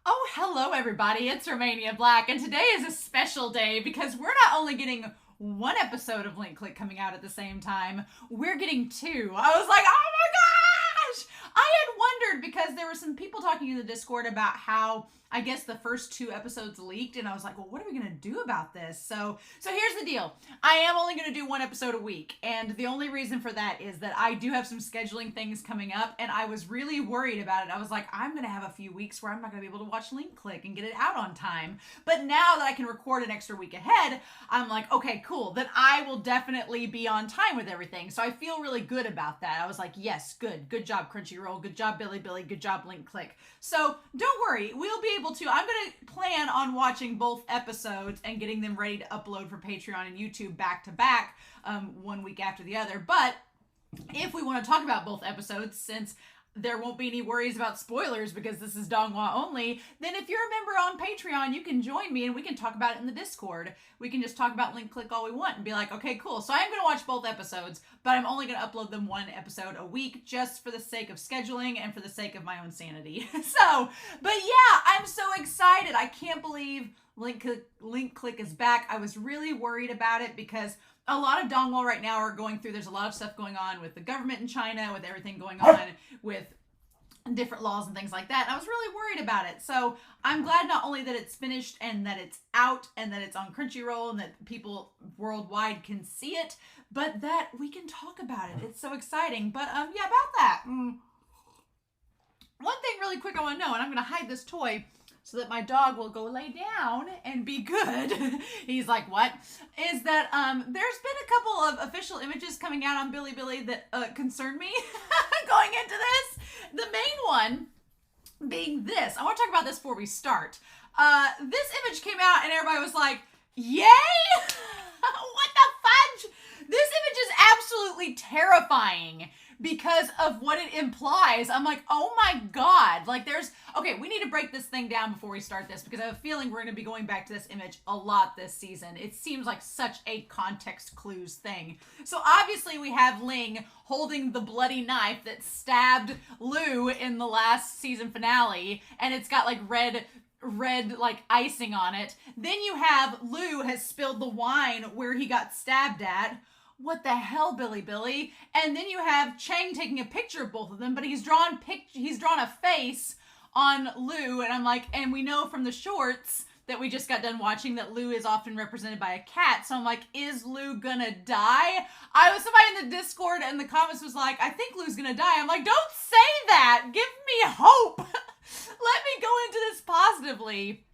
Oh, hello everybody, it's Romania Black, and today is a special day because we're not only getting one episode of Link Click coming out at the same time, we're getting two. I was like, oh my gosh! I had wondered because there were some people talking in the Discord about how I guess the first two episodes leaked, and I was like, well, what are we gonna do about this? So here's the deal. I am only gonna do one episode a week, and the only reason for that is that I do have some scheduling things coming up, and I was really worried about it. I was like, I'm gonna have a few weeks where I'm not gonna be able to watch Link Click and get it out on time. But now that I can record an extra week ahead, I'm like, okay, cool. Then I will definitely be on time with everything. So I feel really good about that. I was like, yes, good job, Crunchyroll. Good job, Billy. Good job, Link Click. So don't worry, we'll be able to. I'm going to plan on watching both episodes and getting them ready to upload for Patreon and YouTube back to back, one week after the other. But if we want to talk about both episodes, since there won't be any worries about spoilers because this is Donghua only, then if you're a member on Patreon, you can join me and we can talk about it in the Discord. We can just talk about Link Click all we want and be like, okay, cool. So I'm going to watch both episodes, but I'm only going to upload them one episode a week just for the sake of scheduling and for the sake of my own sanity. But yeah, I'm so excited. I can't believe Link Click is back. I was really worried about it because a lot of Donghua right now are going through, there's a lot of stuff going on with the government in China, with everything going on with different laws and things like that. And I was really worried about it. So I'm glad not only that it's finished and that it's out and that it's on Crunchyroll and that people worldwide can see it, but that we can talk about it. It's so exciting. But yeah, about that. One thing really quick I want to know, and I'm going to hide this toy so that my dog will go lay down and be good. He's like, what? Is that there's been a couple of official images coming out on Bilibili that concern me going into this. The main one being this. I want to talk about this before we start. This image came out and everybody was like, yay? What the fudge? This image is absolutely terrifying because of what it implies. I'm like, oh my God. Like okay, we need to break this thing down before we start this because I have a feeling we're going to be going back to this image a lot this season. It seems like such a context clues thing. So obviously we have Ling holding the bloody knife that stabbed Lu in the last season finale, and it's got like red like icing on it. Then you have Lu has spilled the wine where he got stabbed at. What the hell, Billy? And then you have Chang taking a picture of both of them, but he's drawn a face on Lu, and I'm like, and we know from the shorts that we just got done watching that Lu is often represented by a cat. So I'm like, is Lu gonna die? Somebody in the Discord and the comments was like, I think Lu's gonna die. I'm like, don't say that. Give me hope. Let me go into this positively.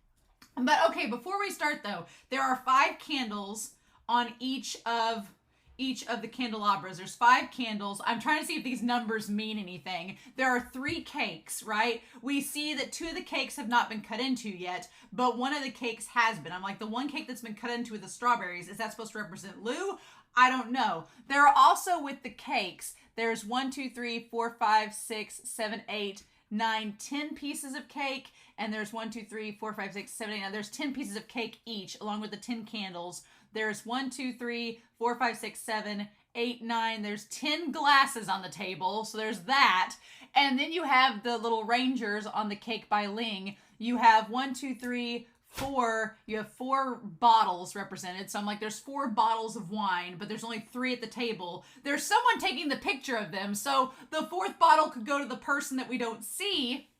But okay, before we start though, there are 5 candles on each of the candelabras. There's 5 candles. I'm trying to see if these numbers mean anything. There are 3 cakes, right? We see that 2 of the cakes have not been cut into yet, but one of the cakes has been. I'm like, the one cake that's been cut into with the strawberries, is that supposed to represent Lu? I don't know. There are also with the cakes, there's 1, 2, 3, 4, 5, 6, 7, 8, 9, 10 pieces of cake, and there's 1, 2, 3, 4, 5, 6, 7, 8, 9. There's 10 pieces of cake each, along with the 10 candles. There's 1, 2, 3, 4, 5, 6, 7, 8, 9. There's 10 glasses on the table, so there's that. And then you have the little rangers on the cake by Ling. You have 1, 2, 3, 4. You have 4 bottles represented. So I'm like, there's 4 bottles of wine, but there's only 3 at the table. There's someone taking the picture of them, so the 4th bottle could go to the person that we don't see.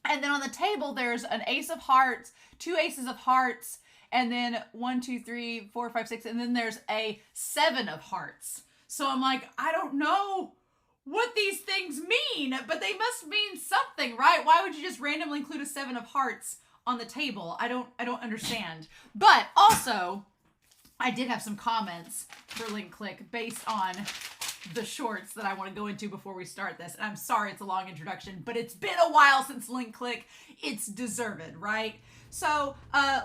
And then on the table, there's an ace of hearts, 2 aces of hearts, and then 1, 2, 3, 4, 5, 6, and then there's a 7 of hearts. So I'm like, I don't know what these things mean, but they must mean something, right? Why would you just randomly include a 7 of hearts on the table? I don't understand. But also, I did have some comments for Link Click based on the shorts that I want to go into before we start this. And I'm sorry it's a long introduction, but it's been a while since Link Click. It's deserved, right? So,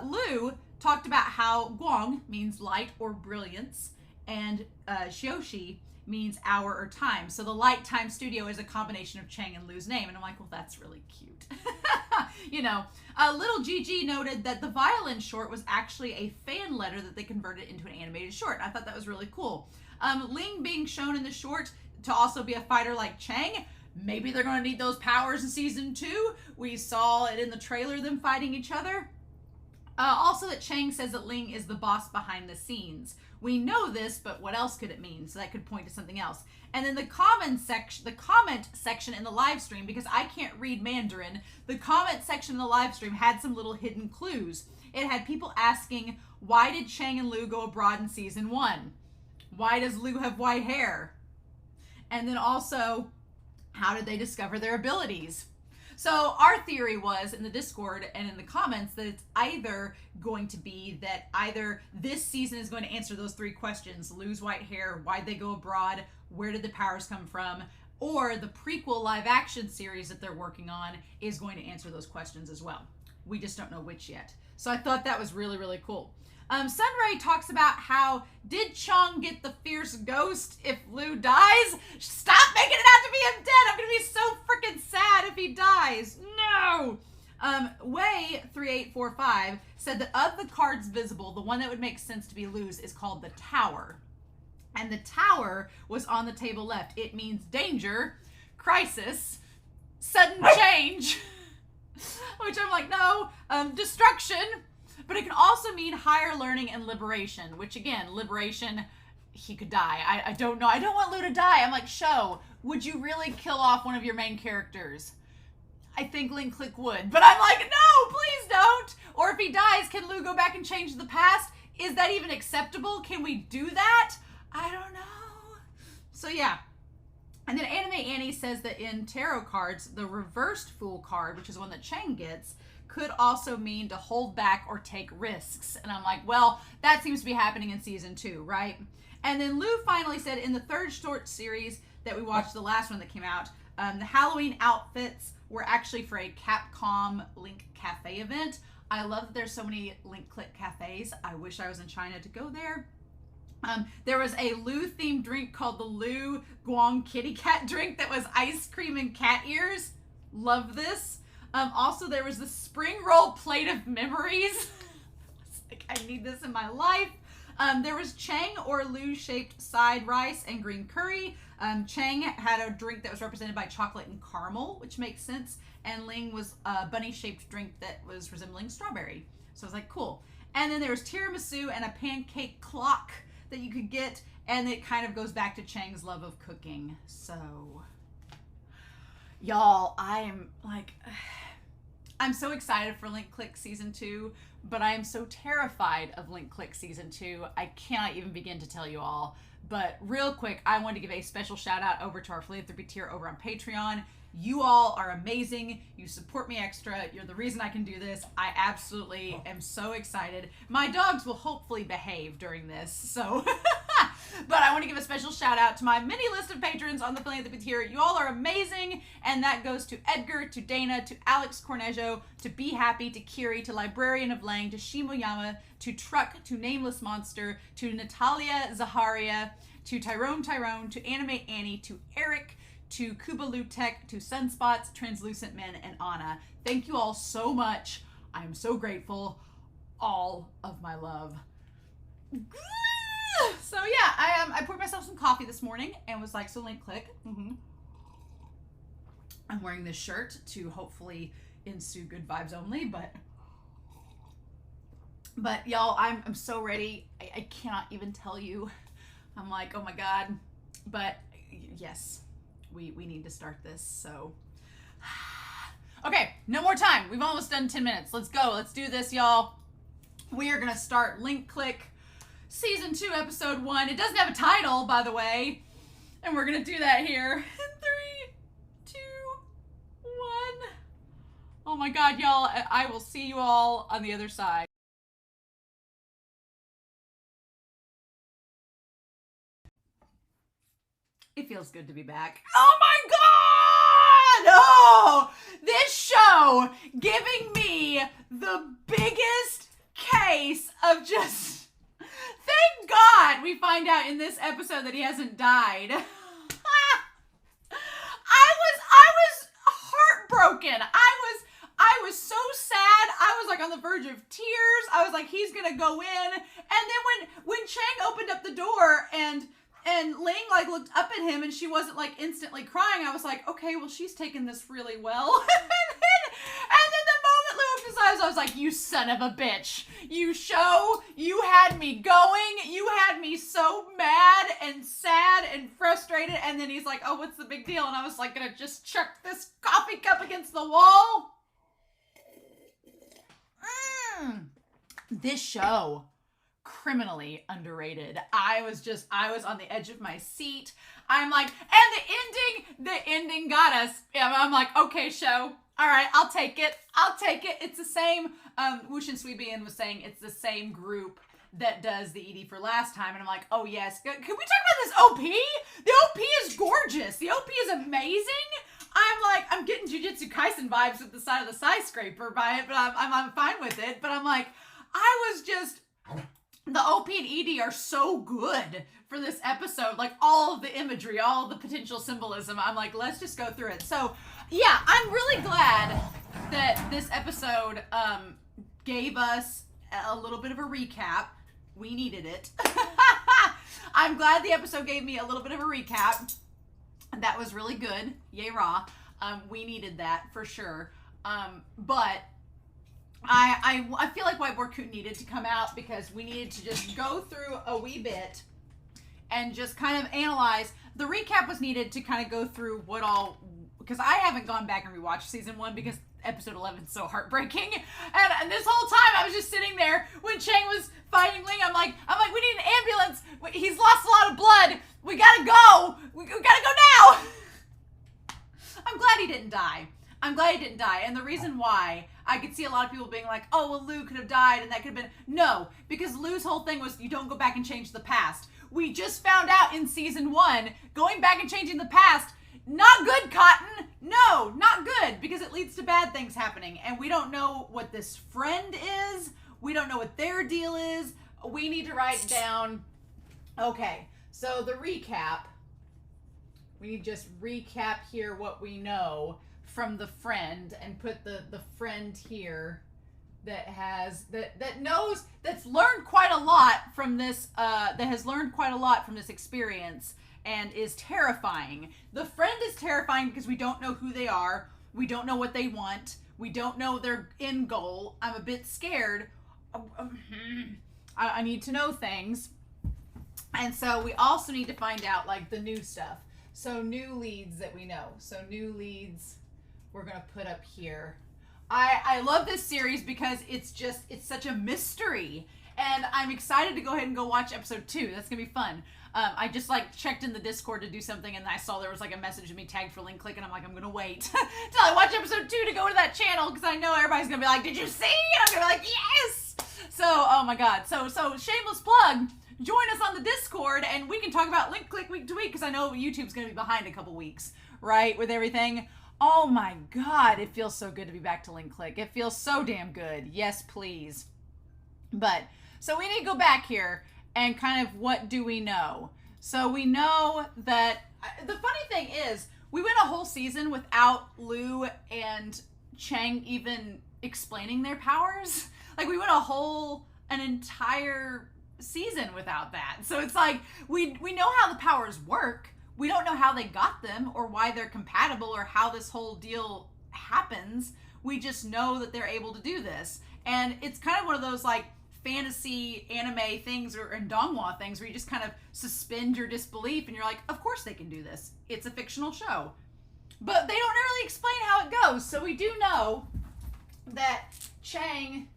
Lu talked about how Guang means light or brilliance, and Xiaoxi means hour or time. So the Light Time Studio is a combination of Chang and Lu's name. And I'm like, well, that's really cute. Little Gigi noted that the violin short was actually a fan letter that they converted into an animated short. I thought that was really cool. Ling being shown in the short to also be a fighter like Chang Maybe they're going to need those powers in season 2. We saw it in the trailer, them fighting each other. Also that Chang says that Ling is the boss behind the scenes. We know this, but what else could it mean? So that could point to something else. And then the comment section in the live stream, because I can't read Mandarin, the comment section in the live stream had some little hidden clues. It had people asking, why did Chang and Lu go abroad in season 1? Why does Lu have white hair? And then also, how did they discover their abilities? So our theory was in the Discord and in the comments that it's either going to be that either this season is going to answer those 3 questions: Lu's white hair, why'd they go abroad, where did the powers come from, or the prequel live action series that they're working on is going to answer those questions as well. We just don't know which yet. So I thought that was really, really cool. Sunray talks about how, did Chong get the fierce ghost if Lu dies? Stop making it out to be him dead. I'm going to be so freaking sad if he dies. No. Way3845 said that of the cards visible, the one that would make sense to be Lu's is called the Tower. And the Tower was on the table left. It means danger, crisis, sudden change, which I'm like, no, destruction. But it can also mean higher learning and liberation, which again, liberation, he could die. I don't know. I don't want Lu to die. I'm like, show, would you really kill off one of your main characters? I think Link Click would. But I'm like, no, please don't. Or if he dies, can Lu go back and change the past? Is that even acceptable? Can we do that? I don't know. So yeah. And then Anime Annie says that in tarot cards, the reversed Fool card, which is one that Chang gets, could also mean to hold back or take risks. And I'm like, well, that seems to be happening in season 2, right? And then Lu finally said in the 3rd short series that we watched, the last one that came out, the Halloween outfits were actually for a Capcom Link Cafe event. I love that there's so many Link Click cafes. I wish I was in China to go there. There was a Lu themed drink called the Lu Guang Kitty Cat drink that was ice cream and cat ears. Love this. Also, there was the spring roll plate of memories. Like, I need this in my life. There was Chang or Lu shaped side rice and green curry. Chang had a drink that was represented by chocolate and caramel, which makes sense. And Ling was a bunny shaped drink that was resembling strawberry. So I was like, cool. And then there was tiramisu and a pancake clock that you could get. And it kind of goes back to Chang's love of cooking. So, y'all, I'm so excited for Link Click Season 2, but I am so terrified of Link Click Season 2. I cannot even begin to tell you all. But real quick, I want to give a special shout out over to our philanthropy tier over on Patreon. You all are amazing. You support me extra. You're the reason I can do this. I absolutely am so excited. My dogs will hopefully behave during this, so... But I want to give a special shout out to my mini list of patrons on the philanthropy tier. You all are amazing, and that goes to Edgar, to Dana, to Alex Cornejo, to Be Happy, to Kiri, to Librarian of Lang, to Shimoyama, to Truck, to Nameless Monster, to Natalia Zaharia, to Tyrone, to Anime Annie, to Eric, to Kuba Lutek, to Sunspots, Translucent Men, and Anna. Thank you all so much. I am so grateful. All of my love. So yeah, I poured myself some coffee this morning and was like, so Link Click. I'm wearing this shirt to hopefully ensue good vibes only, but y'all, I'm so ready. I cannot even tell you. I'm like, oh my God. But yes, we need to start this, so. Okay, no more time. We've almost done 10 minutes. Let's go. Let's do this, y'all. We are gonna start Link Click Season 2, Episode 1. It doesn't have a title, by the way. And we're gonna do that here. In 3, 2, 1. Oh my God, y'all. I will see you all on the other side. It feels good to be back. Oh my God! Oh! This show giving me the biggest case of just... Thank God we find out in this episode that he hasn't died. I was heartbroken. I was so sad. I was like on the verge of tears. I was like, he's gonna go in. And then when Chang opened up the door and and Ling like looked up at him and she wasn't like instantly crying. I was like, okay, well she's taking this really well. and then the moment Lou opened his eyes, I was like, you son of a bitch. You had me going. You had me so mad and sad and frustrated. And then he's like, oh, what's the big deal? And I was like, gonna just chuck this coffee cup against the wall. This show, criminally underrated. I was on the edge of my seat. I'm like, and the ending got us. I'm like, okay, show. All right, I'll take it. It's the same, Wushin Sweebian was saying it's the same group that does the ED for last time. And I'm like, oh yes. Can we talk about this OP? The OP is gorgeous. The OP is amazing. I'm getting Jujutsu Kaisen vibes with the side of the skyscraper by it, but I'm fine with it. But I'm like, the OP and ED are so good for this episode. Like all of the imagery, all of the potential symbolism. I'm like, let's just go through it. So yeah, I'm really glad that this episode gave us a little bit of a recap. We needed it. I'm glad the episode gave me a little bit of a recap. That was really good. Yay, Raw. We needed that for sure. But I feel like White Board needed to come out because we needed to just go through a wee bit and just kind of analyze. The recap was needed to kind of go through what all, because I haven't gone back and rewatched season 1 because episode 11 is so heartbreaking. And this whole time I was just sitting there when Chang was fighting Ling. I'm like, we need an ambulance. He's lost a lot of blood. We gotta go. We gotta go now. I'm glad he didn't die. And the reason why, I could see a lot of people being like, oh, well, Lou could have died and that could have been. No, because Lou's whole thing was you don't go back and change the past. We just found out in season 1, going back and changing the past, not good, Cotton. No, not good, because it leads to bad things happening. And we don't know what this friend is. We don't know what their deal is. We need to write down. Okay, so the recap. We just recap here what we know from the friend and put the friend here that has that knows, that's learned quite a lot from this experience and is terrifying. The friend is terrifying because we don't know who they are. We don't know what they want. We don't know their end goal. I'm a bit scared. I need to know things. And so we also need to find out like the new stuff. So new leads that we know. So new leads we're going to put up here. I love this series because it's such a mystery. And I'm excited to go ahead and go watch episode 2. That's going to be fun. I just like checked in the Discord to do something and I saw there was like a message of me tagged for Link Click and I'm like, I'm going to wait till I watch episode 2 to go to that channel because I know everybody's going to be like, did you see? And I'm going to be like, yes! So, oh my God. So shameless plug. Join us on the Discord and we can talk about Link Click week to week because I know YouTube's going to be behind a couple weeks, right? With everything. Oh my God. It feels so good to be back to Link Click. It feels so damn good. Yes, please. But, so we need to go back here and kind of what do we know? So we know that, the funny thing is, we went a whole season without Lou and Chang even explaining their powers. Like we went an entire season without that. So it's like, we know how the powers work. We don't know how they got them or why they're compatible or how this whole deal happens. We just know that they're able to do this. And it's kind of one of those like fantasy anime things and donghua things where you just kind of suspend your disbelief and you're like, of course they can do this. It's a fictional show. But they don't really explain how it goes. So we do know that Chang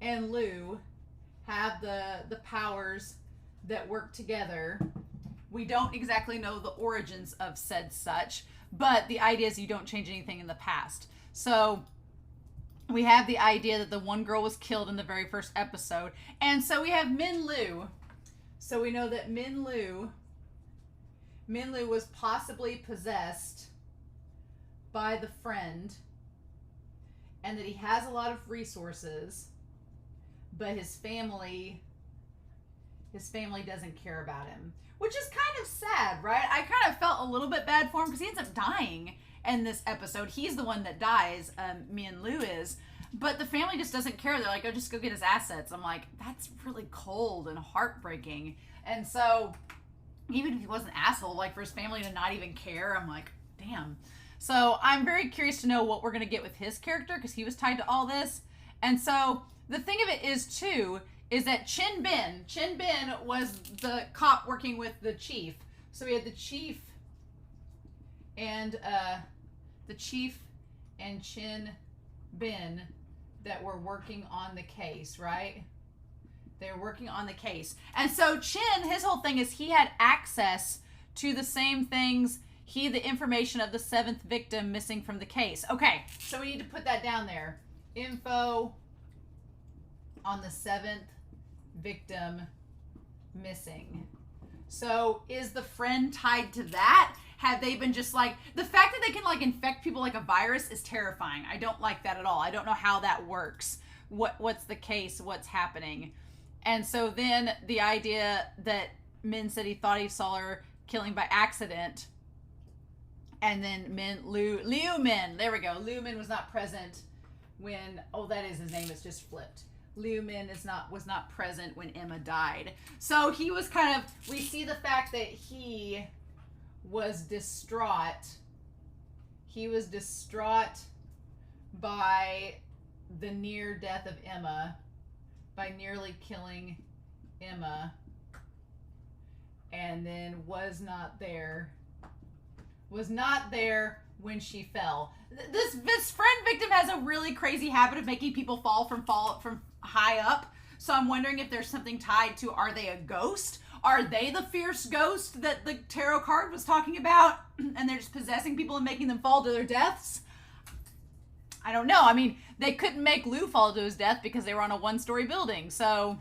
and Lou have the powers that work together. We don't exactly know the origins of said such, but the idea is you don't change anything in the past. So we have the idea that the one girl was killed in the very first episode. And so we have Min Lu. So we know that Min Lu was possibly possessed by the friend and that he has a lot of resources, but his family doesn't care about him, which is kind of sad, right? I kind of felt a little bit bad for him because he ends up dying in this episode. He's the one that dies, Min Lu is. But the family just doesn't care. They're like, oh, just go get his assets. I'm like, that's really cold and heartbreaking. And so even if he was an asshole, like for his family to not even care, I'm like, damn. So I'm very curious to know what we're going to get with his character, because he was tied to all this. And so the thing of it is, too, is that Chin Bin was the cop working with the chief. So we had the chief and Chin Bin that were working on the case, right? They were working on the case. And so Chin, his whole thing is he had access to the same things, the information of the 7th victim missing from the case. Okay, so we need to put that down there. Info on the 7th victim missing. So is the friend tied to that? Have they been just like, the fact that they can like infect people like a virus is terrifying. I don't like that at all. I don't know how that works. What's the case? What's happening? And so then the idea that Min said he thought he saw her killing by accident. And then Liu Min, there we go. Liu Min was not present when, oh, that is his name. It's just flipped. Liu Min was not present when Emma died. So he was kind of, we see the fact that he was distraught. He was distraught by the near death of Emma, by nearly killing Emma, and then was not there when she fell. This friend victim has a really crazy habit of making people fall from high up. So I'm wondering if there's something tied to, are they a ghost? Are they the fierce ghost that the tarot card was talking about? And they're just possessing people and making them fall to their deaths? I don't know. I mean, they couldn't make Lou fall to his death because they were on a 1-story building. So,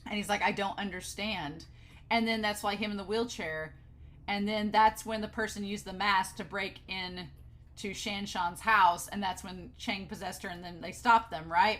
and he's like, I don't understand. And then that's why him in the wheelchair. And then that's when the person used the mask to break in to Shanshan's house. And that's when Chang possessed her, and then they stopped them, right?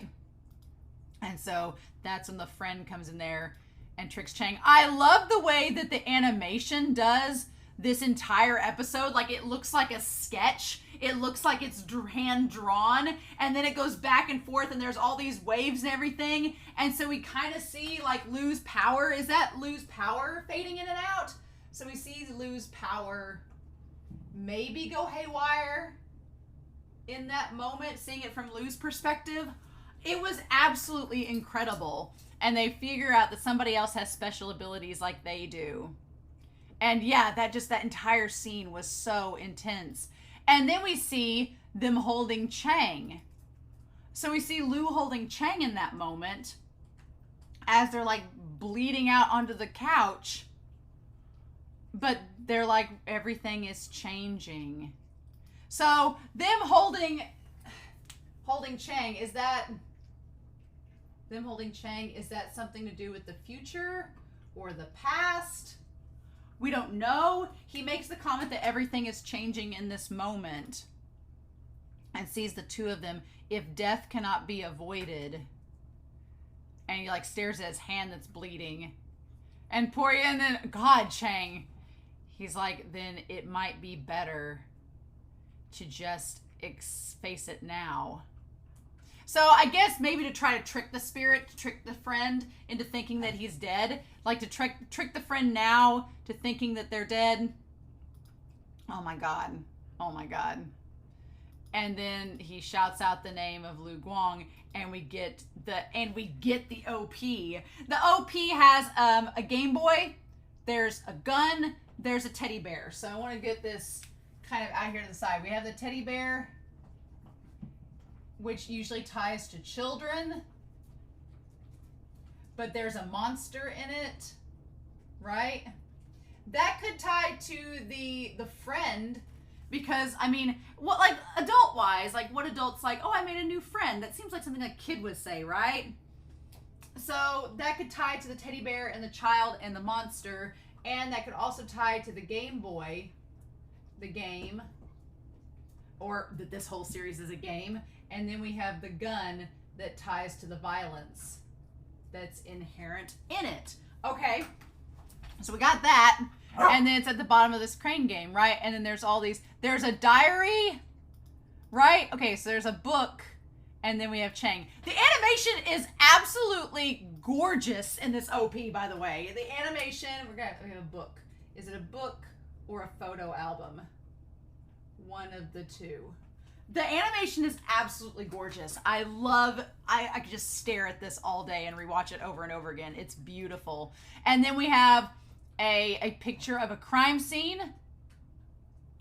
And so that's when the friend comes in there and tricks Chang. I love the way that the animation does this entire episode. Like, it looks like a sketch. It looks like it's hand drawn, and then it goes back and forth, and there's all these waves and everything. And so we kind of see like Lou's power. Is that Lou's power fading in and out? So we see Lou's power maybe go haywire in that moment, seeing it from Lou's perspective. It was absolutely incredible. And they figure out that somebody else has special abilities like they do. And yeah, that entire scene was so intense. And then we see them holding Chang. So we see Lou holding Chang in that moment as they're like bleeding out onto the couch. But they're like, everything is changing. So them holding Chang, is that something to do with the future or the past? We don't know. He makes the comment that everything is changing in this moment, and sees the two of them. If death cannot be avoided, and he like stares at his hand that's bleeding, and then God, Chang, he's like, then it might be better to just face it now. So I guess maybe to try to trick the spirit, to trick the friend into thinking that he's dead. Like to trick the friend now to thinking that they're dead. Oh my God. Oh my God. And then he shouts out the name of Lu Guang, and we get the OP. The OP has a Game Boy, there's a gun, there's a teddy bear. So I want to get this kind of out here to the side. We have the teddy bear, which usually ties to children, but there's a monster in it, right? That could tie to the friend, because I mean, what, like adult wise, like what adults like, oh, I made a new friend. That seems like something a kid would say, right? So that could tie to the teddy bear and the child and the monster, and that could also tie to the Game Boy, the game, or that this whole series is a game. And then we have the gun that ties to the violence that's inherent in it. Okay, so we got that. And then it's at the bottom of this crane game, right? And then there's all these, there's a diary, right? Okay, so there's a book And then we have Chang. The animation is absolutely gorgeous in this OP, by the way. The animation, we have a book. Is it a book or a photo album? One of the two. The animation is absolutely gorgeous. I could just stare at this all day and rewatch it over and over again. It's beautiful. And then we have a picture of a crime scene.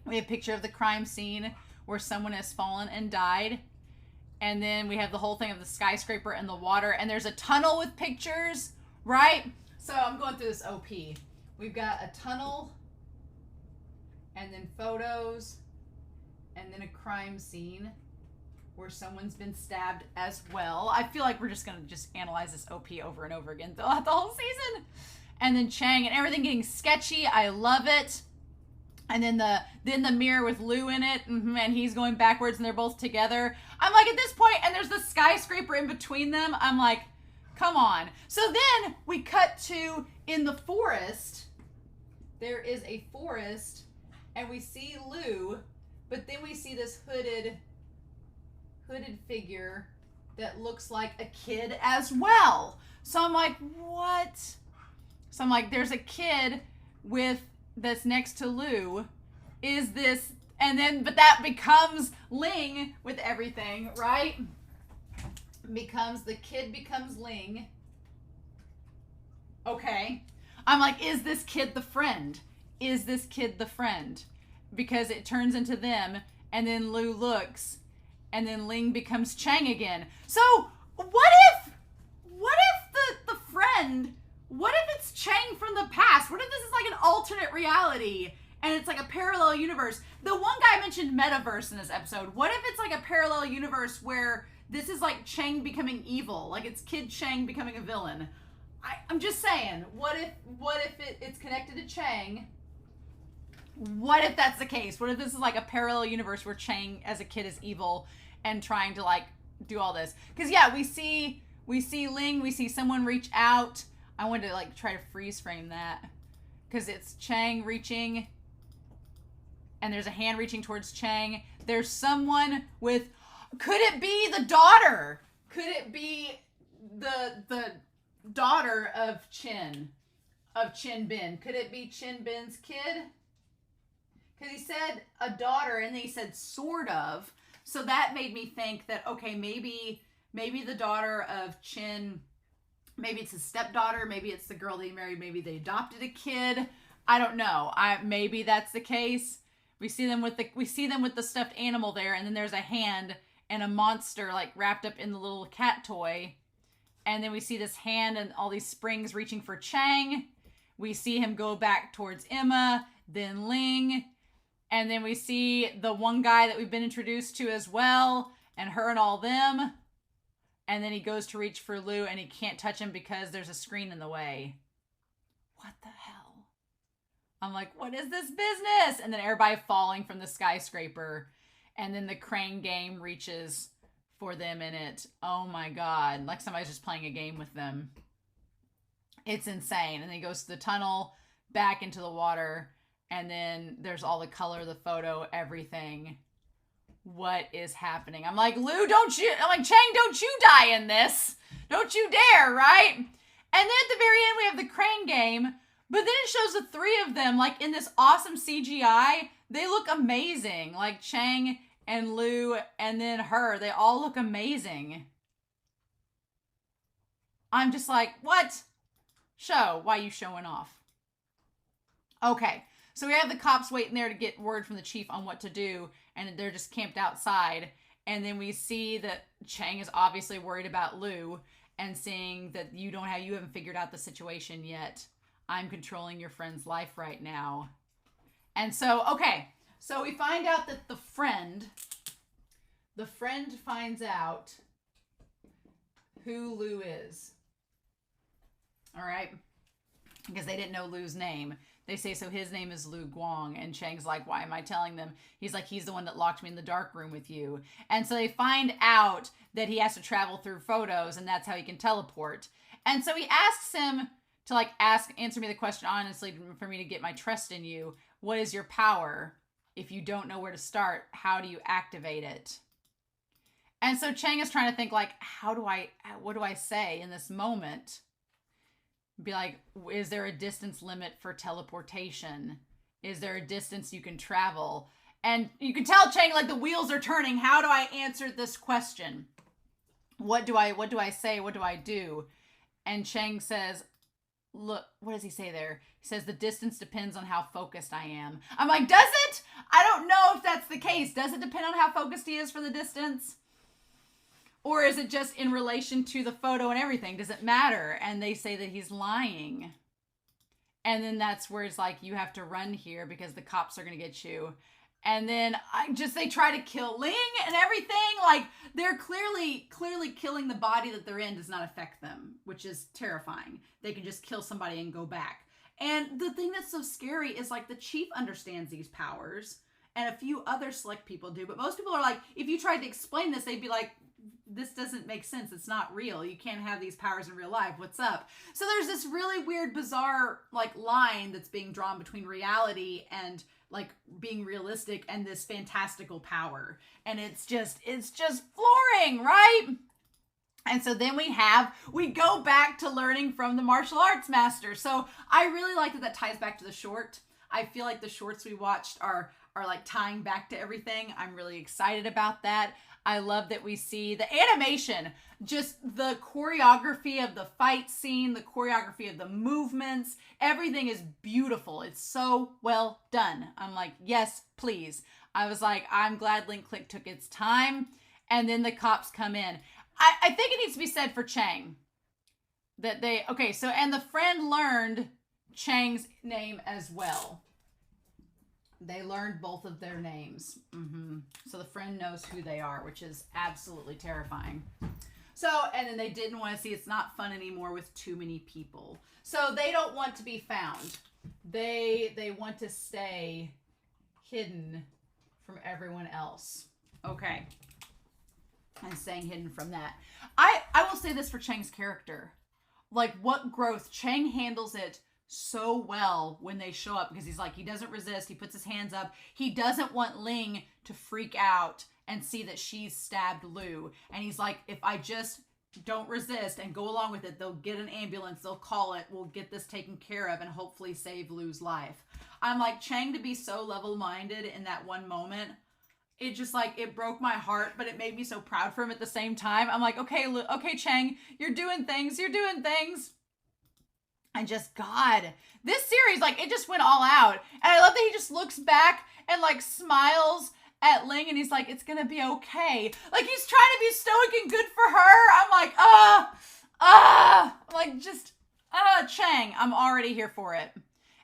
We have a picture of the crime scene where someone has fallen and died. And then we have the whole thing of the skyscraper and the water. And there's a tunnel with pictures, right? So I'm going through this OP. We've got a tunnel, and then photos, and then a crime scene where someone's been stabbed as well. I feel like we're just going to just analyze this OP over and over again throughout the whole season. And then Chang and everything getting sketchy. I love it. And then the mirror with Lou in it, and he's going backwards, and they're both together. I'm like, at this point, and there's the skyscraper in between them. I'm like, come on. So then we cut to in the forest. There is a forest, and we see Lou, but then we see this hooded figure that looks like a kid as well. So I'm like, what? So I'm like, there's a kid that's next to Lou. Is this, and then, but that becomes Ling with everything, right? The kid becomes Ling. Okay. I'm like, is this kid the friend? Is this kid the friend? Because it turns into them, and then Lou looks, and then Ling becomes Chang again. So what if the friend, what if it's Chang from the past? What if this is like an alternate reality and it's like a parallel universe? The one guy mentioned metaverse in this episode. What if it's like a parallel universe where this is like Chang becoming evil, like it's Kid Chang becoming a villain? I'm just saying, what if it's connected to Chang? What if that's the case? What if this is like a parallel universe where Chang as a kid is evil and trying to like do all this? Because yeah, we see Ling, we see someone reach out. I wanted to like try to freeze frame that because it's Chang reaching, and there's a hand reaching towards Chang. There's someone with, could it be the daughter? Could it be the daughter of Chin Bin? Could it be Chin Bin's kid? Because he said a daughter, and then he said sort of. So that made me think that, okay, maybe the daughter of Chin, maybe it's his stepdaughter, maybe it's the girl that he married, maybe they adopted a kid. I don't know. Maybe that's the case. We see them with the stuffed animal there, and then there's a hand and a monster like wrapped up in the little cat toy. And then we see this hand and all these springs reaching for Chang. We see him go back towards Emma, then Ling. And then we see the one guy that we've been introduced to as well, and her and all them. And then he goes to reach for Lou, and he can't touch him because there's a screen in the way. What the hell? I'm like, what is this business? And then everybody falling from the skyscraper. And then the crane game reaches for them in it. Oh my God. Like somebody's just playing a game with them. It's insane. And then he goes to the tunnel, back into the water. And then there's all the color, the photo, everything. What is happening? I'm like, Lou, I'm like, Chang, don't you die in this. Don't you dare, right? And then at the very end, we have the crane game. But then it shows the three of them, like, in this awesome CGI. They look amazing. Like, Chang and Lou and then her. They all look amazing. I'm just like, what? Show. Why are you showing off? Okay. So we have the cops waiting there to get word from the chief on what to do. And they're just camped outside. And then we see that Chang is obviously worried about Lou. And saying that you haven't figured out the situation yet. I'm controlling your friend's life right now. And so, okay. So we find out that the friend finds out who Lou is. All right. Because they didn't know Lou's name. They say, so his name is Lou Guang. And Chang's like, why am I telling them? He's like, he's the one that locked me in the dark room with you. And so they find out that he has to travel through photos, and that's how he can teleport. And so he asks him to like answer me the question honestly for me to get my trust in you. What is your power? If you don't know where to start, how do you activate it? And so Chang is trying to think like, what do I say in this moment? Be like, is there a distance limit for teleportation? Is there a distance you can travel? And you can tell Chang, like, the wheels are turning. How do I answer this question? What do I say? What do I do? And Chang says, look, what does he say there? He says, the distance depends on how focused I am. I'm like, does it? I don't know if that's the case. Does it depend on how focused he is for the distance? Or is it just in relation to the photo and everything? Does it matter? And they say that he's lying. And then that's where it's like, you have to run here because the cops are going to get you. And then they try to kill Ling and everything. Like, they're clearly killing the body that they're in does not affect them, which is terrifying. They can just kill somebody and go back. And the thing that's so scary is, like, the chief understands these powers and a few other select people do. But most people are like, if you tried to explain this, they'd be like, this doesn't make sense. It's not real. You can't have these powers in real life. What's up? So there's this really weird, bizarre, like, line that's being drawn between reality and, like, being realistic and this fantastical power. And it's just flooring, right? And so then we go back to learning from the martial arts master. So I really like that ties back to the short. I feel like the shorts we watched are like tying back to everything. I'm really excited about that. I love that we see the animation, just the choreography of the fight scene, the choreography of the movements. Everything is beautiful. It's so well done. I'm like, yes, please. I was like, I'm glad Link Click took its time. And then the cops come in. I think it needs to be said for Chang that and the friend learned Chang's name as well. They learned both of their names. So the friend knows who they are, which is absolutely terrifying. So, and then they didn't want to see, it's not fun anymore with too many people. So they don't want to be found. They want to stay hidden from everyone else. Okay. And staying hidden from that. I will say this for Chang's character. Like, what growth. Chang handles it so well when they show up because he's like, he doesn't resist. He puts his hands up. He doesn't want Ling to freak out and see that she's stabbed Lu. And he's like, if I just don't resist and go along with it, they'll get an ambulance. They'll call it. We'll get this taken care of and hopefully save Lu's life. I'm like, Chang to be so level-minded in that one moment. It just, like, it broke my heart, but it made me so proud for him at the same time. I'm like, okay, Chang, you're doing things. And just, God, this series, like, it just went all out. And I love that he just looks back and, like, smiles at Ling and he's like, it's gonna be okay. Like, he's trying to be stoic and good for her. I'm like, Chang, I'm already here for it.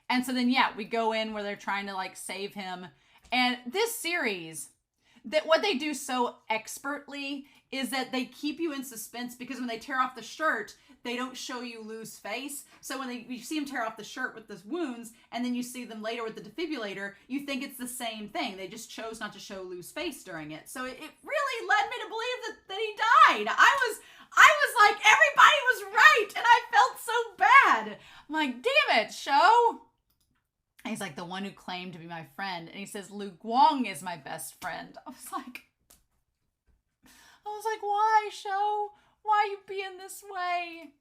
And so then, yeah, we go in where they're trying to, like, save him. And this series, that what they do so expertly is that they keep you in suspense because when they tear off the shirt, they don't show you Lu's face. So when you see him tear off the shirt with those wounds, and then you see them later with the defibrillator, you think it's the same thing. They just chose not to show Lu's face during it. So it really led me to believe that he died. I was like, everybody was right, and I felt so bad. I'm like, damn it, show. And he's like, the one who claimed to be my friend. And he says, Lu Guang is my best friend. I was like, why, show? Why you being this way?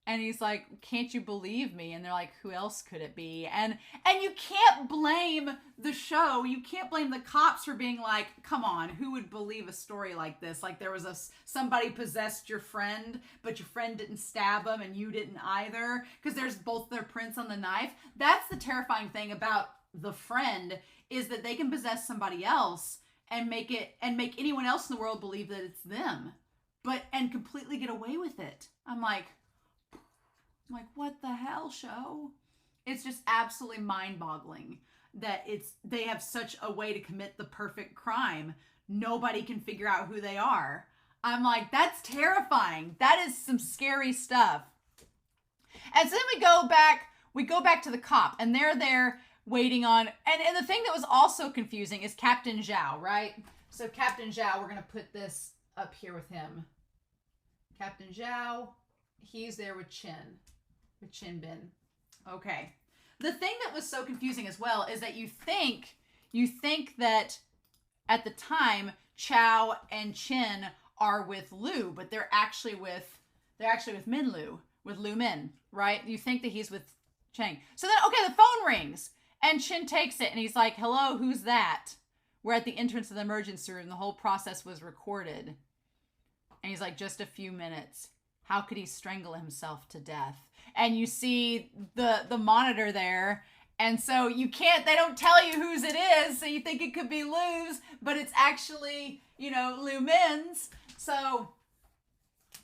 And he's like, can't you believe me? And they're like, who else could it be? And you can't blame the show. You can't blame the cops for being like, come on, who would believe a story like this? Like there was somebody possessed your friend, but your friend didn't stab him and you didn't either. Because there's both their prints on the knife. That's the terrifying thing about the friend is that they can possess somebody else and make anyone else in the world believe that it's them. And completely get away with it. I'm like, what the hell, show? It's just absolutely mind-boggling that they have such a way to commit the perfect crime. Nobody can figure out who they are. I'm like, that's terrifying. That is some scary stuff. And so then we go back to the cop, and they're there waiting on, and the thing that was also confusing is Captain Zhao, right? So Captain Zhao, we're going to put this up here with him. Captain Zhao, he's there with Chin Bin. Okay. The thing that was so confusing as well is that you think that at the time, Chao and Chin are with Lu, but they're actually with Min Lu, with Lu Min, right? You think that he's with Chang. So then, okay, the phone rings, and Chin takes it, and he's like, hello, who's that? We're at the entrance of the emergency room. The whole process was recorded. And he's like, just a few minutes. How could he strangle himself to death? And you see the monitor there. And so they don't tell you whose it is. So you think it could be Lu's, but it's actually, Lu Min's. So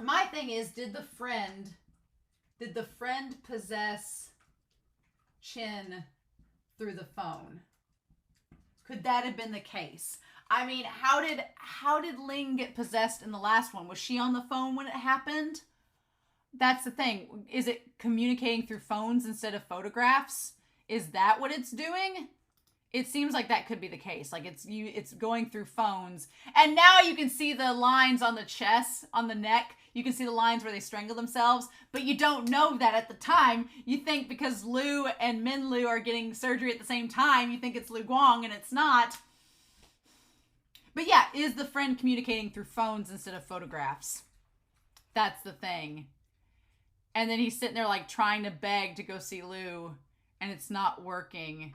my thing is, did the friend possess Chin through the phone? Could that have been the case? I mean, how did Ling get possessed in the last one? Was she on the phone when it happened? That's the thing. Is it communicating through phones instead of photographs? Is that what it's doing? It seems like that could be the case. Like it's going through phones. And now you can see the lines on the chest, on the neck. You can see the lines where they strangle themselves, but you don't know that at the time. You think because Lu and Min Lu are getting surgery at the same time, you think it's Lu Guang, and it's not. But yeah, is the friend communicating through phones instead of photographs? That's the thing. And then he's sitting there like trying to beg to go see Lu, and it's not working.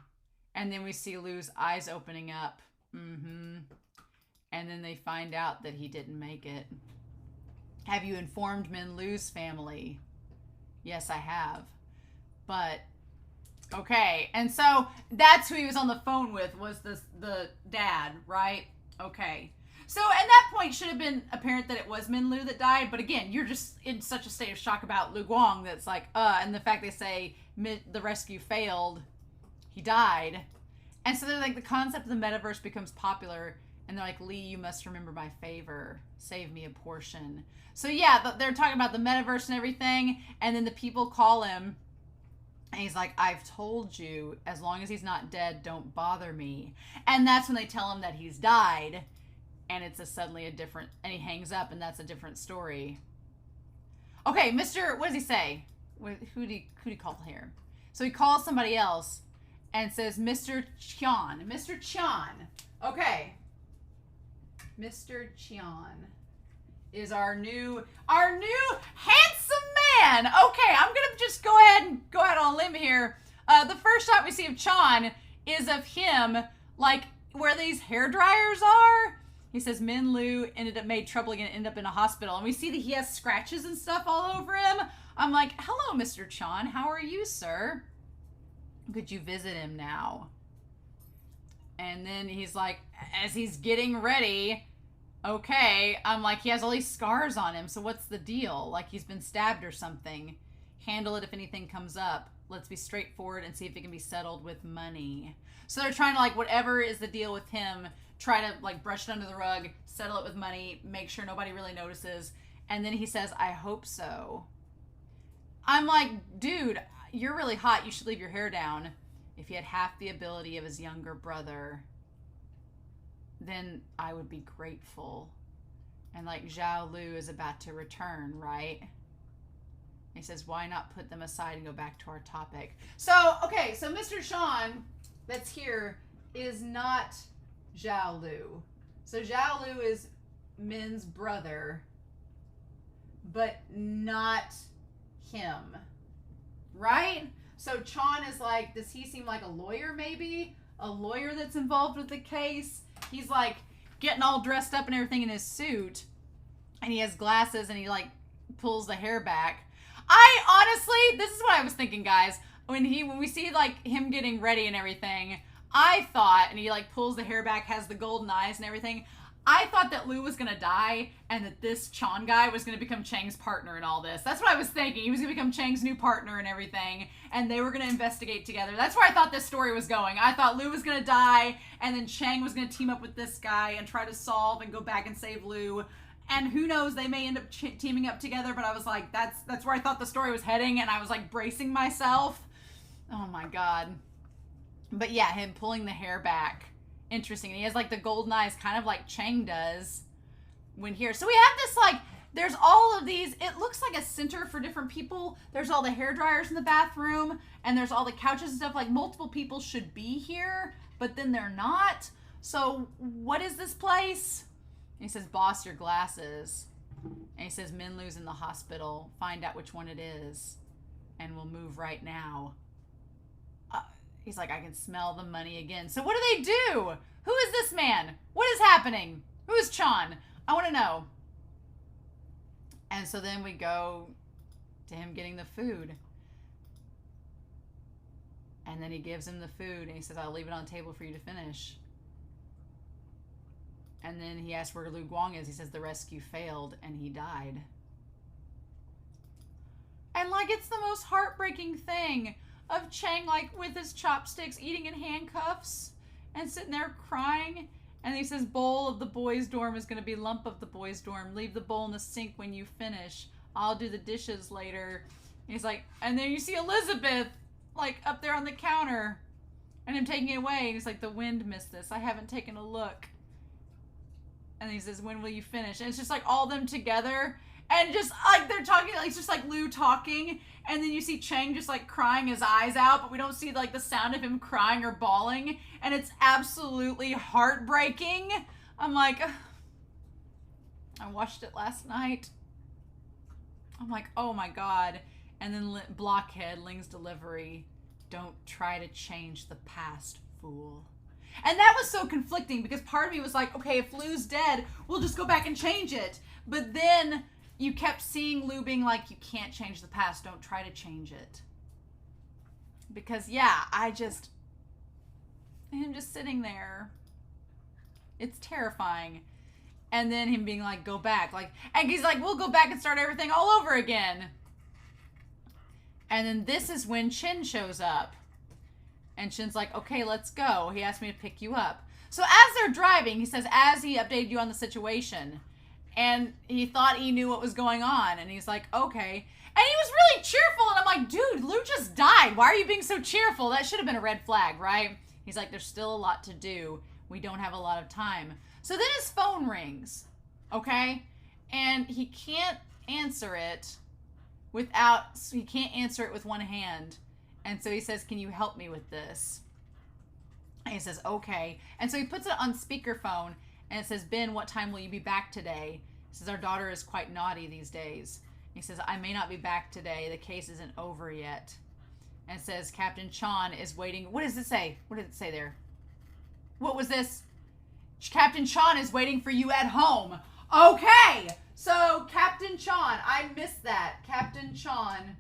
And then we see Lu's eyes opening up. And then they find out that he didn't make it. Have you informed Min Lu's family? Yes, I have. But, okay. And so that's who he was on the phone with, was the dad, right? Okay. So at that point, should have been apparent that it was Min Lu that died. But again, you're just in such a state of shock about Lu Guang that's like, and the fact they say the rescue failed, he died. And so they're like, the concept of the metaverse becomes popular. And they're like, Lee, you must remember my favor. Save me a portion. So yeah, they're talking about the metaverse and everything. And then the people call him. And he's like, I've told you, as long as he's not dead, don't bother me. And that's when they tell him that he's died. And it's suddenly a different, and he hangs up, and that's a different story. Okay, what does he say? Who do you call here? So he calls somebody else and says, Mr. Qian. Mr. Qian. Okay. Mr. Qian is our new handsome man. Okay, I'm gonna just go ahead on a limb here. The first shot we see of Qian is of him, like where these hair dryers are. He says Min Lu made trouble again, ended up in a hospital, and we see that he has scratches and stuff all over him. I'm like, hello, Mr. Qian, how are you, sir? Could you visit him now? And then he's like, as he's getting ready, okay, I'm like, he has all these scars on him, so what's the deal? Like, he's been stabbed or something. Handle it if anything comes up. Let's be straightforward and see if it can be settled with money. So they're trying to, like, whatever is the deal with him, try to, like, brush it under the rug, settle it with money, make sure nobody really notices. And then he says, I hope so. I'm like, dude, you're really hot. You should leave your hair down. If he had half the ability of his younger brother, then I would be grateful. And like, Zhao Lu is about to return, right? He says, why not put them aside and go back to our topic? So, okay, so Mr. Qian that's here is not Zhao Lu. So Zhao Lu is Min's brother, but not him, right? So Qian is like, does he seem like a lawyer maybe? A lawyer that's involved with the case? He's like getting all dressed up and everything in his suit, and he has glasses, and he like pulls the hair back. I honestly, this is what I was thinking, guys. When we see like him getting ready and everything, I thought, and he like pulls the hair back, has the golden eyes and everything, I thought that Lu was gonna die and that this Qian guy was gonna become Chang's partner in all this. That's what I was thinking. He was gonna become Chang's new partner and everything, and they were gonna investigate together. That's where I thought this story was going. I thought Lu was gonna die, and then Chang was gonna team up with this guy and try to solve and go back and save Lu. And who knows, they may end up teaming up together, but I was like, that's where I thought the story was heading, and I was like bracing myself. Oh my God. But yeah, him pulling the hair back. Interesting. And he has like the golden eyes, kind of like Chang does when here. So we have this like, there's all of these, it looks like a center for different people. There's all the hair dryers in the bathroom, and there's all the couches and stuff. Like multiple people should be here, but then they're not. So what is this place? He says, boss, your glasses. And he says, Minlu's in the hospital. Find out which one it is. And we'll move right now. He's like, I can smell the money again. So what do they do? Who is this man? What is happening? Who is Chan? I want to know. And so then we go to him getting the food. And then he gives him the food. And he says, I'll leave it on the table for you to finish. And then he asks where Lu Guang is. He says the rescue failed and he died. And like, it's the most heartbreaking thing of Chang, like, with his chopsticks, eating in handcuffs and sitting there crying. And he says, bowl of the boys' dorm is going to be lump of the boys' dorm. Leave the bowl in the sink when you finish. I'll do the dishes later. And he's like, and then you see Elizabeth, like, up there on the counter and him taking it away. And he's like, the wind missed this. I haven't taken a look. And he says, when will you finish? And it's just like all them together. And just like they're talking, like, it's just like Lu talking. And then you see Chang just like crying his eyes out. But we don't see like the sound of him crying or bawling. And it's absolutely heartbreaking. I'm like, ugh. I watched it last night. I'm like, oh my God. And then Blockhead, Ling's delivery. Don't try to change the past, fool. And that was so conflicting because part of me was like, okay, if Lu's dead, we'll just go back and change it. But then you kept seeing Lu being like, you can't change the past. Don't try to change it. Because, yeah, him just sitting there. It's terrifying. And then him being like, go back. Like, and he's like, we'll go back and start everything all over again. And then this is when Chin shows up. And Chin's like, okay, let's go. He asked me to pick you up. So as they're driving, he says, as he updated you on the situation. And he thought he knew what was going on. And he's like, okay. And he was really cheerful. And I'm like, dude, Lu just died. Why are you being so cheerful? That should have been a red flag, right? He's like, there's still a lot to do. We don't have a lot of time. So then his phone rings, okay? And he can't answer it with one hand. And so he says, can you help me with this? And he says, okay. And so he puts it on speakerphone and it says, Ben, what time will you be back today? He says, our daughter is quite naughty these days. He says, I may not be back today. The case isn't over yet. And it says, Captain Chan is waiting. What does it say? What did it say there? What was this? Captain Chan is waiting for you at home. Okay. So Captain Chan, I missed that. Captain Chan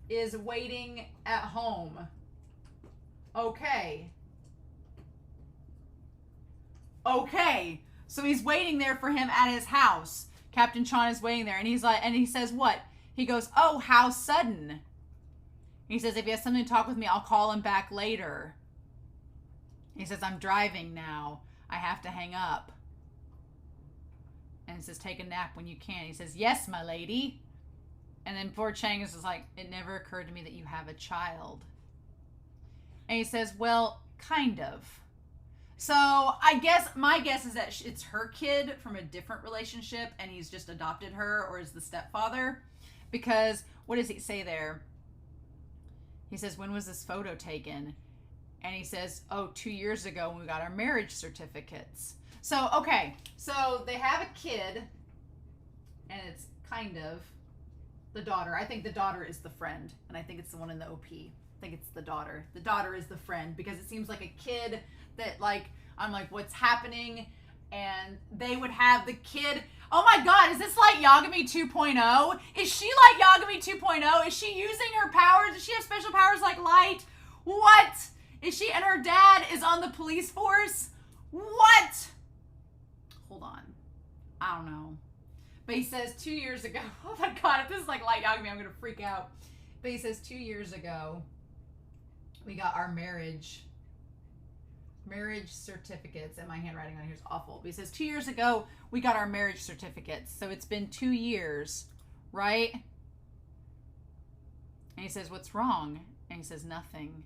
is waiting at home. Okay. Okay. So he's waiting there for him at his house. Captain Chan is waiting there. And he's like, and he says what? He goes, oh, how sudden. He says, if he has something to talk with me, I'll call him back later. He says, I'm driving now. I have to hang up. And it says, take a nap when you can. He says, yes, my lady. And then poor Chang is just like, it never occurred to me that you have a child. And he says, well, kind of. So I guess, my guess is that it's her kid from a different relationship and he's just adopted her or is the stepfather. Because what does he say there? He says, when was this photo taken? And he says, oh, 2 years ago when we got our marriage certificates. So, okay. So they have a kid and it's kind of the daughter. I think the daughter is the friend. And I think it's the one in the OP. I think it's the daughter. The daughter is the friend because it seems like a kid that, like, I'm like, what's happening? And they would have the kid. Oh my God, is this like Yagami 2.0? Is she like Yagami 2.0? Is she using her powers? Does she have special powers like light? What? Is she, and her dad is on the police force? What? Hold on. I don't know. But he says 2 years ago. Oh my God, if this is like light Yagami, I'm going to freak out. But he says 2 years ago, we got our marriage certificates. And my handwriting on here is awful. But he says 2 years ago, we got our marriage certificates. So it's been 2 years, right? And he says, what's wrong? And he says, nothing.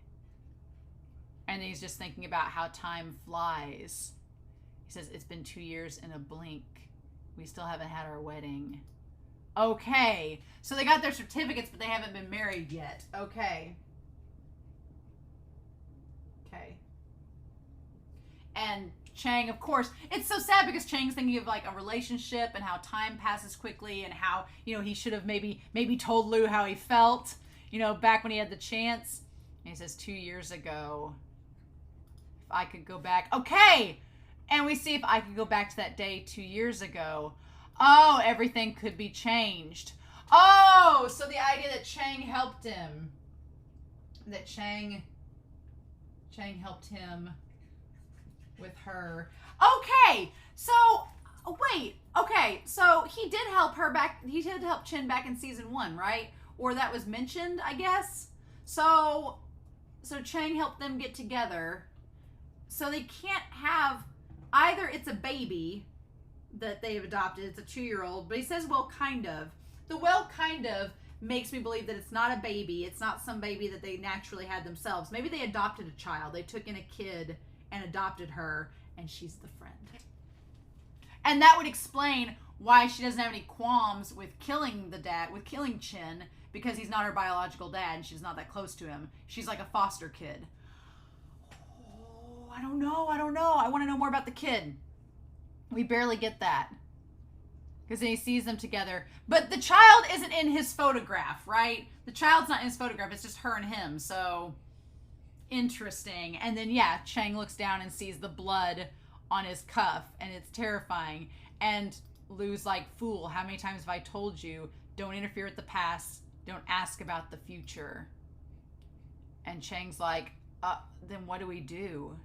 And he's just thinking about how time flies. He says, it's been 2 years in a blink. We still haven't had our wedding. Okay. So they got their certificates, but they haven't been married yet. Okay. Okay. And Chang, of course, it's so sad because Chang's thinking of like a relationship and how time passes quickly and how, he should have maybe told Lou how he felt, back when he had the chance. And he says 2 years ago, if I could go back. Okay. And we see if I could go back to that day 2 years ago. Oh, everything could be changed. Oh, so the idea that Chang helped him. That Chang helped him with her. Okay, so wait. Okay, so he did help her back. He did help Chin back in season 1, right? Or that was mentioned, I guess. So Chang helped them get together. So they can't have either. It's a baby that they've adopted. It's a 2-year-old, but he says, well, kind of. The well, kind of makes me believe that it's not a baby. It's not some baby that they naturally had themselves. Maybe they adopted a child. They took in a kid and adopted her, and she's the friend. And that would explain why she doesn't have any qualms with killing the dad, with killing Chin, because he's not her biological dad and she's not that close to him. She's like a foster kid. Oh, I don't know. I want to know more about the kid. We barely get that. Because then he sees them together. But the child isn't in his photograph, right? The child's not in his photograph. It's just her and him. So, interesting. And then, yeah, Chang looks down and sees the blood on his cuff. And it's terrifying. And Lou's like, fool, how many times have I told you, don't interfere with the past. Don't ask about the future. And Chang's like, then what do we do?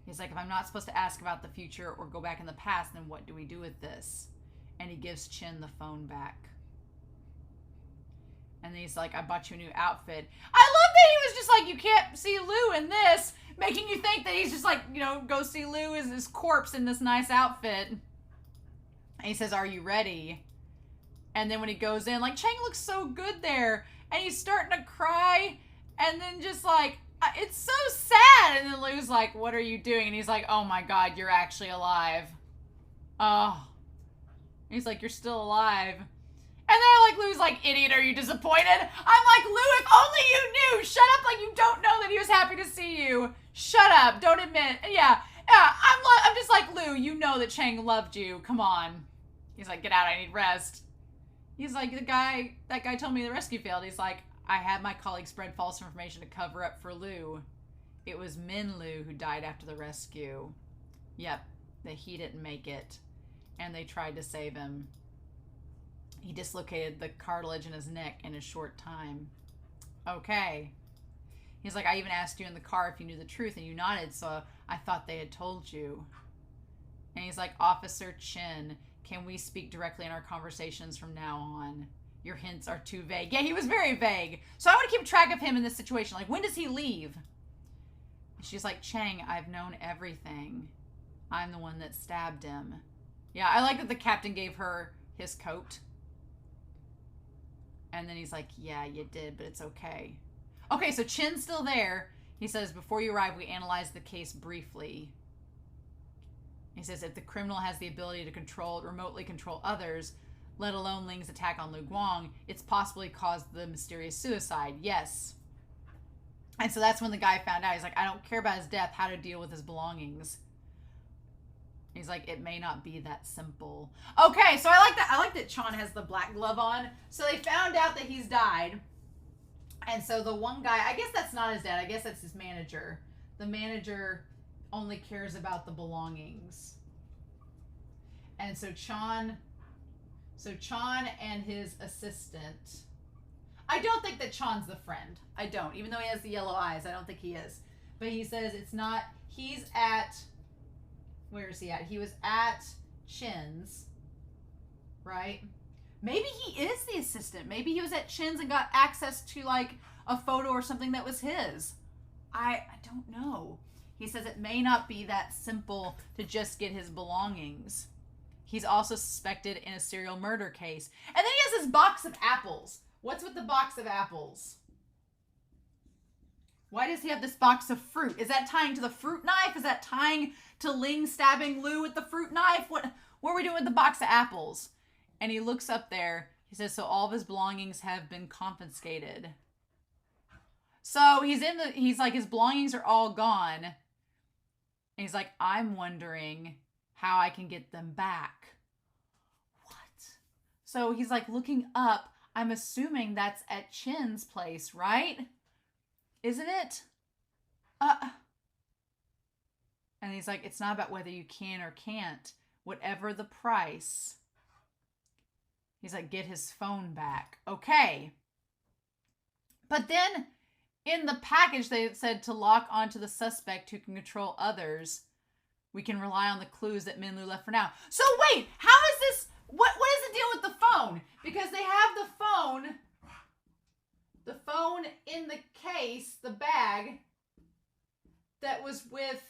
He's like, if I'm not supposed to ask about the future or go back in the past, then what do we do with this? And he gives Chin the phone back. And then he's like, I bought you a new outfit. I love that he was just like, you can't see Lou in this, making you think that he's just like, go see Lou as his corpse in this nice outfit. And he says, are you ready? And then when he goes in, like, Chang looks so good there. And he's starting to cry. And then just like, it's so sad. And then Lou's like, what are you doing? And he's like, oh my God, you're actually alive. Oh. He's like, you're still alive. And then Lou's like, idiot, are you disappointed? I'm like, Lou, if only you knew. Shut up, like you don't know that he was happy to see you. Shut up, don't admit. Yeah, I'm just like, Lou, you know that Chang loved you. Come on. He's like, get out, I need rest. He's like, that guy told me the rescue failed. He's like, I had my colleague spread false information to cover up for Lou. It was Min Lou who died after the rescue. Yep, that he didn't make it. And they tried to save him. He dislocated the cartilage in his neck in a short time. Okay. He's like, I even asked you in the car if you knew the truth, and you nodded, so I thought they had told you. And he's like, Officer Chin, can we speak directly in our conversations from now on? Your hints are too vague. Yeah, he was very vague. So I want to keep track of him in this situation. Like, when does he leave? And she's like, Chang, I've known everything. I'm the one that stabbed him. Yeah, I like that the captain gave her his coat. And then he's like, yeah, you did, but it's okay. Okay, so Chin's still there. He says, before you arrive, we analyzed the case briefly. He says, if the criminal has the ability to remotely control others, let alone Ling's attack on Lu Guang, it's possibly caused the mysterious suicide. Yes. And so that's when the guy found out. He's like, I don't care about his death, how to deal with his belongings. He's like, it may not be that simple. Okay, so I like that. I like that Chan has the black glove on. So they found out that he's died. And so the one guy, I guess that's not his dad. I guess that's his manager. The manager only cares about the belongings. And so Chan and his assistant. I don't think that Chan's the friend. I don't. Even though he has the yellow eyes, I don't think he is. But he says it's not. He's at. Where is he at? He was at Chin's, right? Maybe he is the assistant. Maybe he was at Chin's and got access to like a photo or something that was his. I don't know. He says it may not be that simple to just get his belongings. He's also suspected in a serial murder case. And then he has this box of apples. What's with the box of apples? Why does he have this box of fruit? Is that tying to the fruit knife? Is that tying to Ling stabbing Lou with the fruit knife? What are we doing with the box of apples? And he looks up there. He says, so all of his belongings have been confiscated. So he's like, his belongings are all gone. And he's like, I'm wondering how I can get them back. What? So he's like looking up. I'm assuming that's at Chin's place, right? Isn't it? And he's like, it's not about whether you can or can't. Whatever the price. He's like, get his phone back. Okay. But then in the package, they said to lock onto the suspect who can control others. We can rely on the clues that Min Lu left for now. So wait, how is this? What is the deal with the phone? Because they have the phone in the case, the bag that was with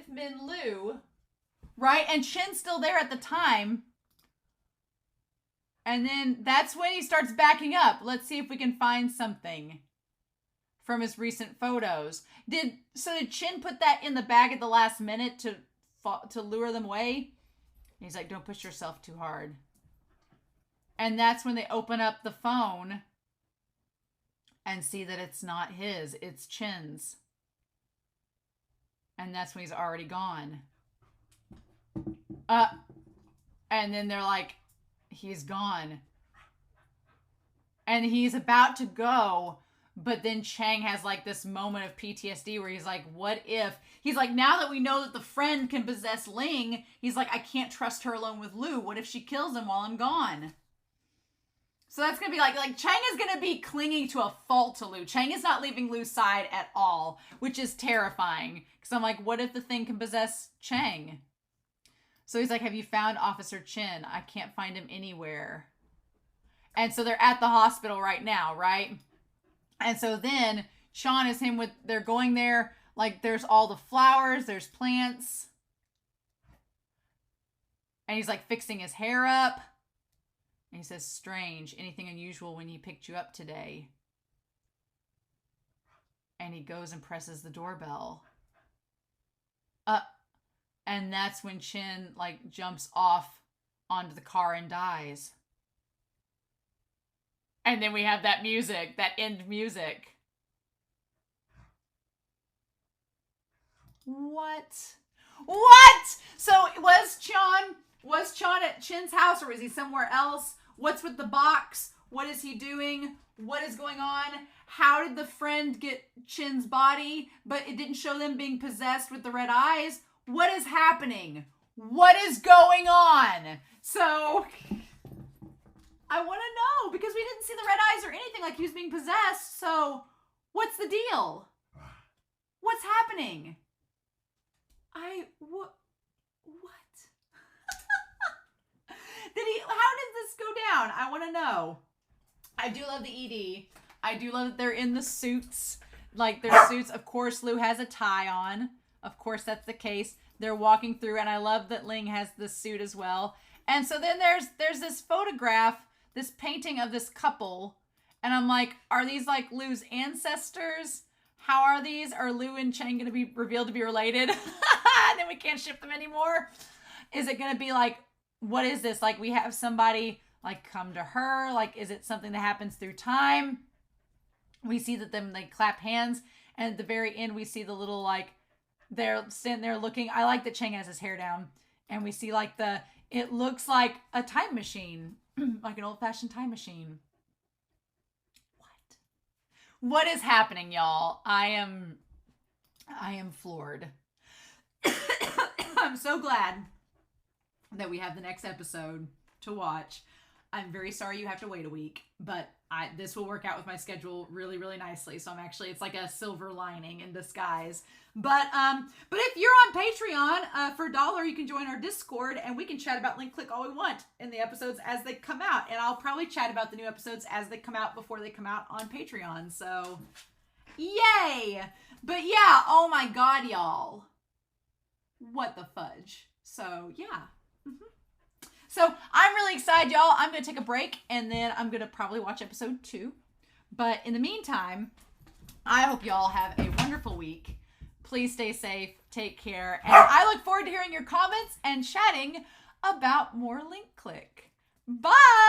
Min Lu, right? And Chin's still there at the time. And then that's when he starts backing up. Let's see if we can find something from his recent photos. Did Chin put that in the bag at the last minute to lure them away? And he's like, don't push yourself too hard. And that's when they open up the phone and see that it's not his, it's Chin's. And that's when he's already gone. And then they're like, he's gone. And he's about to go, but then Chang has like this moment of PTSD where he's like, what if? He's like, now that we know that the friend can possess Ling, he's like, I can't trust her alone with Lu. What if she kills him while I'm gone? So that's going to be like Chang is going to be clinging to a fault to Lu. Chang is not leaving Lu's side at all, which is terrifying. Because I'm like, what if the thing can possess Chang? So he's like, have you found Officer Chin? I can't find him anywhere. And so they're at the hospital right now, right? And so then Sean is him with, they're going there. Like there's all the flowers, there's plants. And he's like fixing his hair up. And he says, strange, anything unusual when he picked you up today? And he goes and presses the doorbell. And that's when Chin like jumps off onto the car and dies. And then we have that music, that end music. What? So was Sean at Chin's house or is he somewhere else? What's with the box? What is he doing? What is going on? How did the friend get Chin's body, but it didn't show them being possessed with the red eyes? What is happening? What is going on? So I want to know because we didn't see the red eyes or anything like he was being possessed. So what's the deal? What's happening? What? How did this go down? I want to know. I do love the ED. I do love that they're in the suits. Like their suits. Of course, Lu has a tie on. Of course, that's the case. They're walking through, and I love that Ling has this suit as well. And so then there's this photograph, this painting of this couple. And I'm like, are these like Lu's ancestors? How are these? Are Lu and Chang going to be revealed to be related? And then we can't ship them anymore? Is it going to be like, what is this? Like we have somebody like come to her? Like, is it something that happens through time? We see that them like clap hands. And at the very end, we see the little like, they're standing there looking. I like that Chang has his hair down. And we see like it looks like a time machine. Like an old-fashioned time machine. What is happening, y'all? I am floored. I'm so glad that we have the next episode to watch. I'm very sorry you have to wait a week, but this will work out with my schedule really, really nicely. So it's like a silver lining in disguise. But if you're on Patreon, for $1, you can join our Discord and we can chat about Link Click all we want in the episodes as they come out. And I'll probably chat about the new episodes as they come out before they come out on Patreon. So, yay! But yeah, oh my God, y'all. What the fudge? So, yeah. So I'm really excited, y'all. I'm going to take a break and then I'm going to probably watch episode 2. But in the meantime, I hope y'all have a wonderful week. Please stay safe, take care, and I look forward to hearing your comments and chatting about more Link Click. Bye!